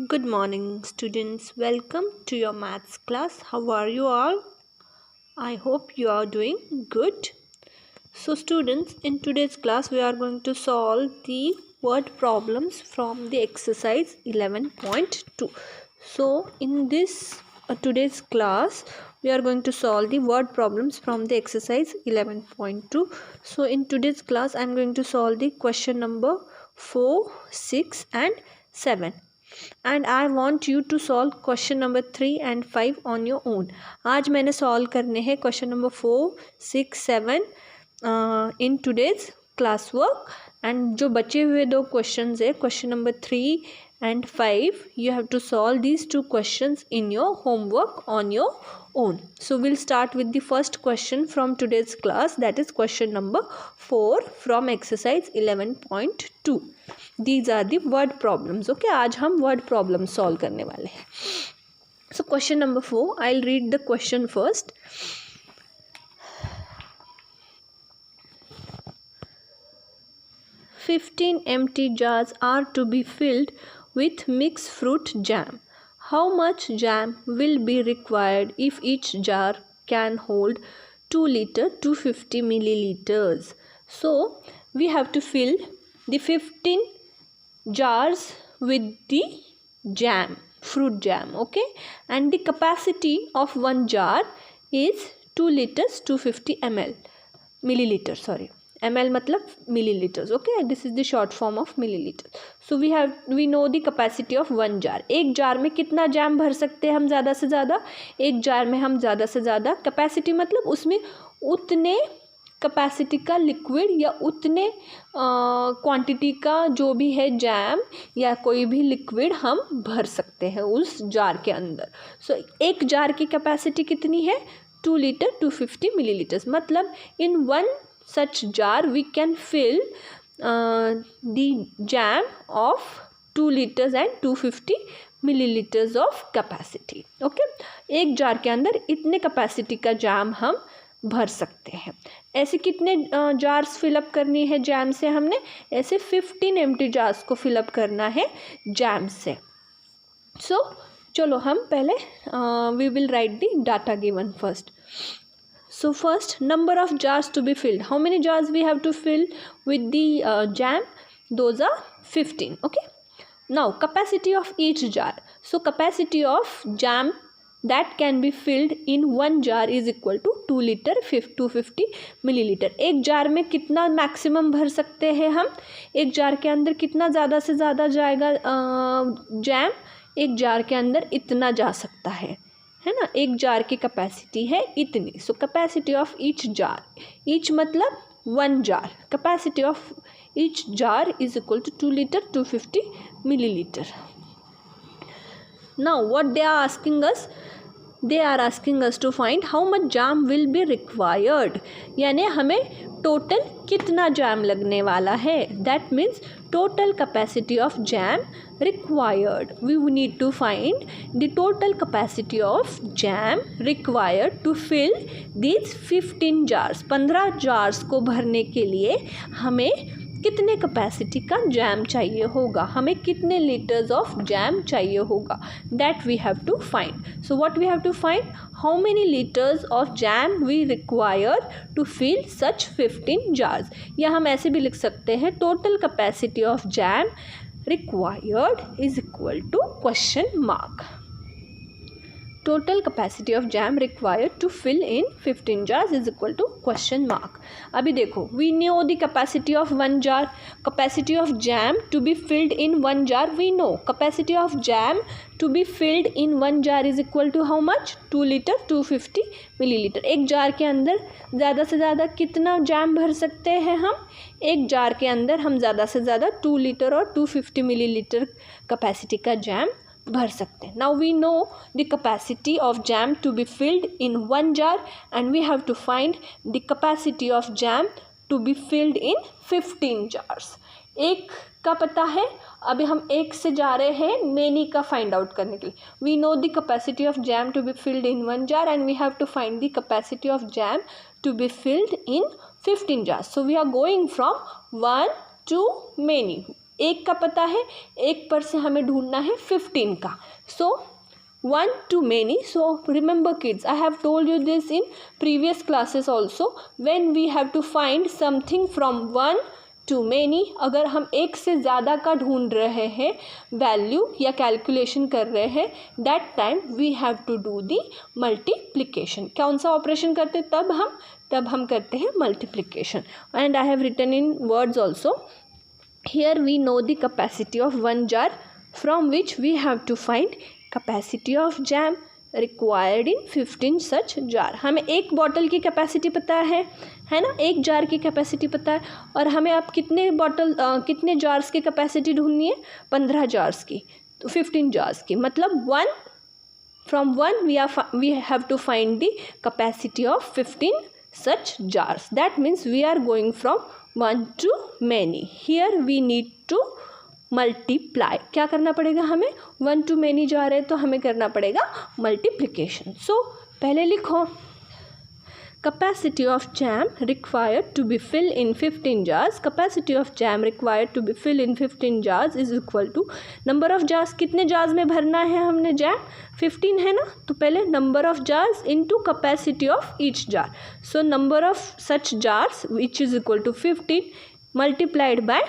Good morning, students. Welcome to your maths class. How are you all? I hope you are doing good. So, students, in today's class, we are going to solve the word problems from the exercise 11.2. So, in this today's class, we are going to solve the word problems from the exercise 11.2. So, in today's class, I am going to solve the question number 4, 6 and 7. And I want you to solve question number 3 and 5 on your own. आज मैंने solve करने हैं question number 4, 6, 7 in today's class work. And जो बचे हुए 2 question है question number 3 and 5, you have to solve these 2 questions in your homework on your own. So we'll start with the first question from today's class, that is question number 4 from exercise 11.2. These are the word problems. Okay, आज हम word problems solve करने वाले हैं. So question number 4, I'll read the question first. "15 empty jars are to be filled with mixed fruit jam. How much jam will be required if each jar can hold 2 liter to 50 milliliters?" So we have to fill the 15 jars with the jam, fruit jam. Okay, and the capacity of one jar is 2 liters 250 milliliter. Sorry, ml मतलब milliliters. Okay, this is the short form of milliliter. So we know the capacity of one jar. एक jar में कितना jam भर सकते हैं हम ज़्यादा से ज़्यादा? एक जार में हम ज़्यादा से ज़्यादा, कैपेसिटी मतलब उसमें उतने कैपेसिटी का लिक्विड या उतने क्वांटिटी का जो भी है जैम या कोई भी लिक्विड हम भर सकते हैं उस जार के अंदर. सो एक जार की कैपेसिटी कितनी है? 2 लीटर 250 मिलीलीटर्स. मतलब in one such jar we can fill the jam of 2 liters and 250 milliliters of capacity. Okay, एक जार के अंदर इतने कैपेसिटी का जैम हम भर सकते हैं. ऐसे कितने जार्स फिलअप करनी है जैम से? हमने ऐसे 15 एम्प्टी जार्स को फिलअप करना है जैम से. सो चलो हम पहले we will write the data given first. So first, number of jars to be filled. How many jars we have to fill with the jam? Those are 15. Okay. Now capacity of each jar. So capacity of jam that can be filled in one jar is equal to 2 liter 250 milliliter. एक jar में कितना maximum भर सकते हैं हम? एक jar के अंदर कितना ज़्यादा से ज़्यादा जाएगा जैम? एक जार के अंदर इतना जा सकता है ना. एक जार की कैपेसिटी है इतनी. So capacity of each jar, each मतलब one jar, capacity of each jar is equal to 2 litre 250 millilitre. Now what they are asking us? They are asking us to find how much jam will be required. यानी हमें total कितना jam लगने वाला है. That means total capacity of jam required. We need to find the total capacity of jam required to fill these 15 jars. 15 jars को भरने के लिए हमें कितने कैपेसिटी का जैम चाहिए होगा, हमें कितने लीटर्स ऑफ जैम चाहिए होगा. That we have to find. So what we have to find? How many litres of jam we require to fill such 15 jars. या हम ऐसे भी लिख सकते हैं total capacity of jam required is equal to question mark. Total capacity of jam required to fill in 15 jars is equal to question mark. अभी देखो, we know the capacity of one jar. Capacity of jam to be filled in one jar we know. Capacity of jam to be filled in one jar is equal to how much? 2 liter 250 milliliter. एक jar के अंदर ज़्यादा से ज़्यादा कितना jam भर सकते हैं हम? एक जार के अंदर हम ज़्यादा से ज़्यादा 2 लीटर और 250 मिलीलीटर कैपेसिटी का जैम भर सकते हैं. Now we know the capacity of jam to be filled in one jar and we have to find the capacity of jam to be filled in 15 jars. एक का पता है, अभी हम एक से जा रहे हैं मेनी का फाइंड आउट करने के लिए. We know the capacity of jam to be filled in one jar and we have to find the capacity of jam to be filled in 15 jars. So we are going from one to many. एक का पता है, एक पर से हमें ढूंढना है 15 का. सो 1 to many. So remember kids, I have told you this in previous classes also. When we have to find something from 1 to many, अगर हम एक से ज़्यादा का ढूंढ रहे हैं वैल्यू या कैलकुलेशन कर रहे हैं, that time we have to do the multiplication. कौन सा ऑपरेशन करते तब हम करते हैं multiplication. And I have written in words also. Here we know the capacity of one jar, from which we have to find capacity of jam required in 15 such jar. हमें एक bottle की capacity पता है ना, एक jar की capacity पता है, और हमें अब कितने जार्स की कैपेसिटी ढूंढनी है, 15 जार्स की, तो 15 जार्स की, मतलब from 1 we have to find the capacity of 15 such jars. That means we are going from 1 to many. Here we need to multiply. क्या करना पड़ेगा हमें, 1 to many जा रहे तो हमें करना पड़ेगा मल्टीप्लिकेशन. सो पहले लिखो, capacity of jam required to be filled in 15 jars. Capacity of jam required to be filled in 15 jars is equal to number of jars. कितने jars में भरना है हमने jam, 15 है ना, तो पहले number of jars into capacity of each jar. So number of such jars which is equal to 15 multiplied by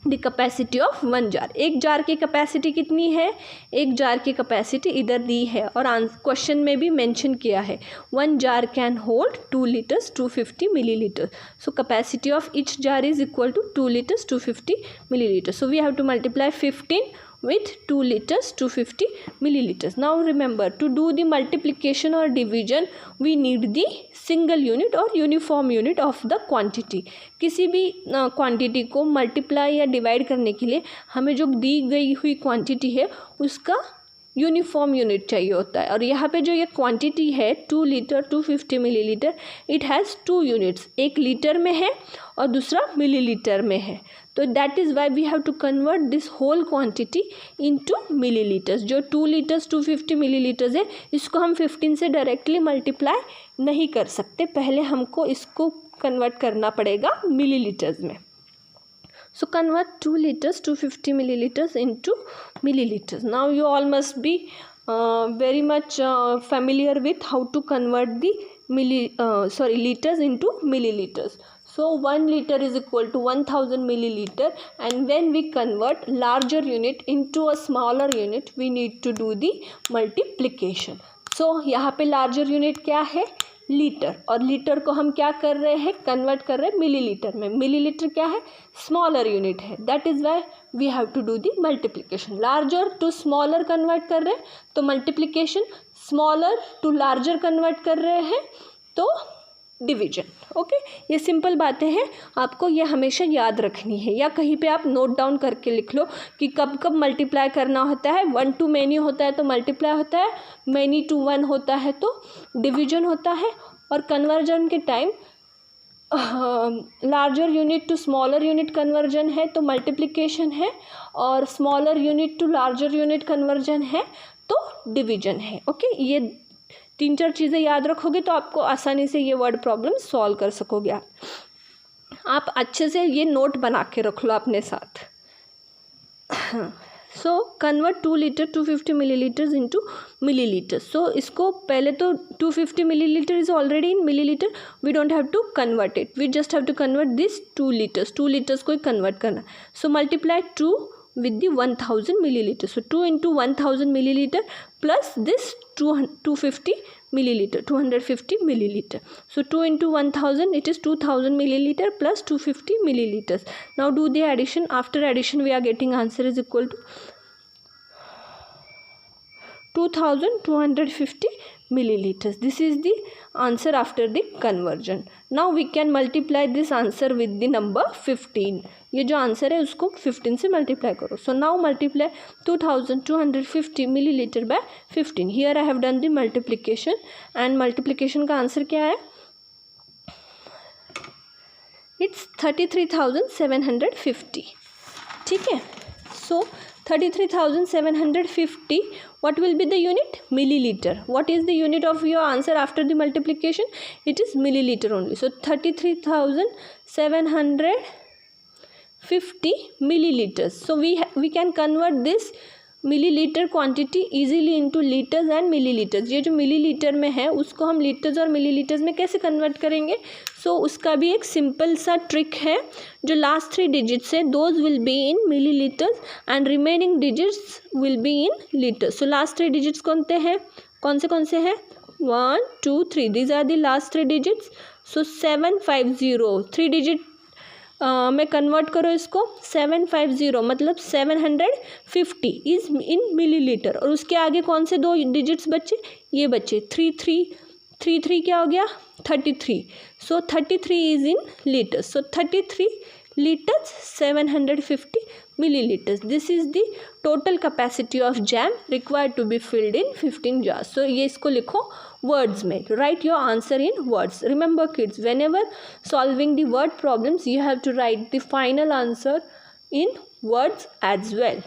the capacity of 1 jar. एक जार की कैपेसिटी कितनी है, एक जार की कैपेसिटी इधर दी है और क्वेश्चन में भी मेंशन किया है, 1 jar can hold 2 litres 250 millilitre. So capacity of each jar is equal to 2 litres 250 millilitre. So we have to multiply 15 with 2 liters 250 milliliters. Now remember, to do the multiplication or division we need the single unit or uniform unit of the quantity. किसी भी quantity को multiply या divide करने के लिए हमें जो दी गई हुई क्वांटिटी है उसका यूनिफॉर्म यूनिट चाहिए होता है. और यहाँ पे जो ये क्वांटिटी है 2 litre 250 millilitre, it has 2 units, एक लीटर में है और दूसरा मिलीलीटर में है. तो that is why we have to convert this whole quantity into millilitres. जो 2 लीटर्स 250 मिलीलीटर्स है, इसको हम 15 से डायरेक्टली मल्टीप्लाई नहीं कर सकते, पहले हमको इसको कन्वर्ट करना पड़ेगा मिलीलीटर्स में. So convert 2 liters 250 milliliters into milliliters. Now you all must be very much familiar with how to convert the liters into milliliters. So 1 liter is equal to 1000 milliliter, and when we convert larger unit into a smaller unit we need to do the multiplication. So यहाँ पे larger unit क्या है, litre, और litre को हम क्या कर रहे हैं, कन्वर्ट कर रहे हैं मिलीलीटर में. मिलीलीटर क्या है, स्मॉलर यूनिट है. That is why we have to do the multiplication. Larger to smaller convert कर रहे हैं तो multiplication, smaller to larger convert कर रहे हैं तो डिवीजन. ओके, ये सिंपल बातें हैं, आपको ये हमेशा याद रखनी है, या कहीं पे आप नोट डाउन करके लिख लो कि कब कब मल्टीप्लाई करना होता है. 1 to many होता है तो मल्टीप्लाई होता है, many to 1 होता है तो डिवीजन होता है, और कन्वर्जन के time larger unit to smaller unit conversion है तो मल्टीप्लिकेशन है, और smaller unit to larger unit conversion है तो डिवीजन है. ओके, ये 3-4 चीज़ें याद रखोगे तो आपको आसानी से ये वर्ड प्रॉब्लम सॉल्व कर सकोगे. आप अच्छे से ये नोट बना के रख लो अपने साथ. So convert 2 litre 250 millilitres into millilitre. So इसको पहले तो 250 millilitre is already in millilitre, we don't have to convert it, we just have to convert this 2 litres को ही कन्वर्ट करना. So multiply 2 with the 1000 milliliter. So 2 into 1000 milliliter plus this 250 milliliter, 250 milliliter. So 2 into 1000, it is 2000 milliliter plus 250 milliliters. Now do the addition. After addition we are getting answer is equal to 2250 milliliters. This is the answer after the conversion. Now we can multiply this answer with the number 15. ये जो answer है उसको 15 से multiply करो. So now multiply 2250 millilitre by 15. Here I have done the multiplication, and multiplication का answer क्या है, it's 33,750. ठीक है, so 33,750, what will be the unit, milliliter. What is the unit of your answer after the multiplication, it is milliliter only. So 33,750 50 milliliters. So we can convert this millilitre quantity easily into litres and millilitres. ये जो millilitre में है उसको हम litres और millilitres में कैसे convert करेंगे? सो उसका भी एक सिंपल सा ट्रिक है. जो लास्ट 3 डिजिट्स है those will be in millilitres and remaining digits will be in litres. So last 3 digits कौन से हैं? 1 2 3. These are the last 3 digits. So 750 3 digit में कन्वर्ट करो इसको. 750 मतलब 750 इज इन मिलीलीटर. और उसके आगे कौन से 2 डिजिट्स बचे? ये बचे 3 क्या हो गया? 33. सो 33 is in litres. So 33 liters 750 milliliters. This is the total capacity of jam required to be filled in 15 jars. So ये इसको लिखो words में. Write your answer in words. Remember kids, whenever solving the word problems you have to write the final answer in words as well.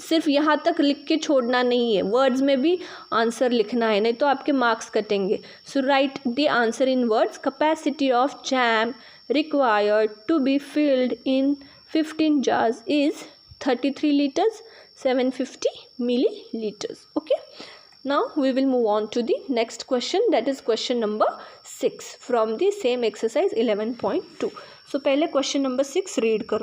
सिर्फ यहाँ तक लिख के छोड़ना नहीं है, वर्ड्स में भी आंसर लिखना है, नहीं तो आपके मार्क्स कटेंगे. So write the answer in words. Capacity of jam required to be filled in 15 jars is 33 liters 750 milliliters. Okay, now we will move on to the next question, that is question number 6 from the same exercise 11.2. so पहले question number 6 read कर